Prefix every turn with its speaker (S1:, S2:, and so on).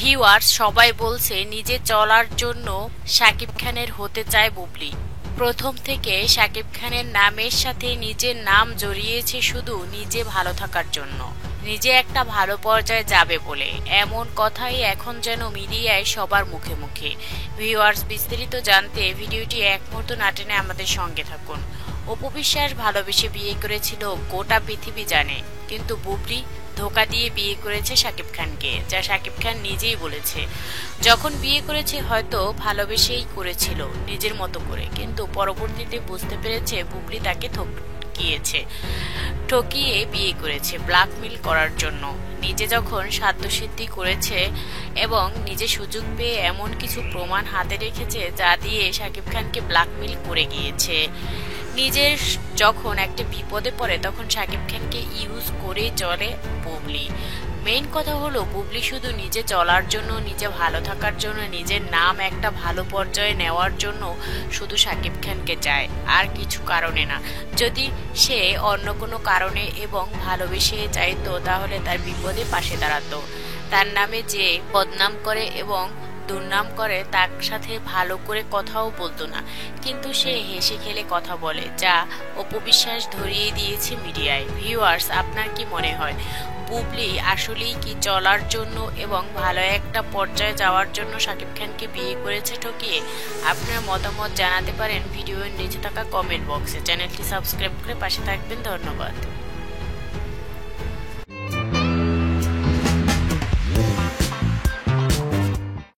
S1: Viewers সবাই বলছে নিজে চলার জন্য শাকিব খানের হতে চায় বুবলি। প্রথম থেকে শাকিব খানের নামের সাথে নিজের নাম জড়িয়েছে শুধু নিজে ভালো থাকার জন্য, নিজে একটা ভালো পর্যায়ে যাবে বলে। এমন কথাই এখন যেন মিডিয়ায় সবার মুখে মুখে। ভিউয়ার্স বিস্তারিত জানতে ভিডিওটি এক মুহূর্ত না টেনে আমাদের সঙ্গে থাকুন। অপু বিশ্বাস ভালোবেসে বিয়ে করেছিল গোটা পৃথিবী জানে, কিন্তু বুবলি ধোকা দিয়ে বিয়ে করেছে শাকিব খানকে, যা শাকিব খান নিজেই বলেছে। যখন বিয়ে করেছে হয়তো ভালোবেসেই করেছিল নিজের মতো করে, কিন্তু পরবর্তীতে বুঝতে পেরেছে বুবলি তাকে ঠকিয়ে বিয়ে করেছে ব্ল্যাকমেল করার জন্য। নিজে যখন সাধ্যসিদ্ধি করেছে এবং নিজে সুযোগ পেয়ে এমন কিছু প্রমাণ হাতে রেখেছে যা দিয়ে শাকিব খানকে ব্ল্যাকমেল করে গিয়েছে। নিজের যখন একটা বিপদে পড়ে তখন শাকিব খানকে ইউজ করে চলে বুবলি। মেইন কথা হলো বুবলি শুধু নিজে চলার জন্য, নিজে ভালো থাকার জন্য, নিজের নাম একটা ভালো পর্যায়ে নেওয়ার জন্য শুধু শাকিব খানকে চায়, আর কিছু কারণে না। যদি সে অন্য কোনো কারণে এবং ভালোবেসে চাইতো তাহলে তার বিপদে পাশে দাঁড়াতো। তার নামে যে বদনাম করে এবং দুর্নাম করে তার সাথে ভালো করে কথাও বলতো না, কিন্তু সে হেসে খেলে কথা বলে, যা অপু বিশ্বাস ধরিয়ে দিয়েছে মিডিয়ায়। ভিউয়ার্স আপনার কি মনে হয়, বুবলি আসলেই কি চলার জন্য এবং ভালো একটা পর্যায়ে যাওয়ার জন্য শাকিব খানকে বিয়ে করেছে ঠকিয়ে? আপনার মতামত জানাতে পারেন ভিডিওর নিচে থাকা কমেন্ট বক্সে। চ্যানেলটি সাবস্ক্রাইব করে পাশে থাকবেন। ধন্যবাদ।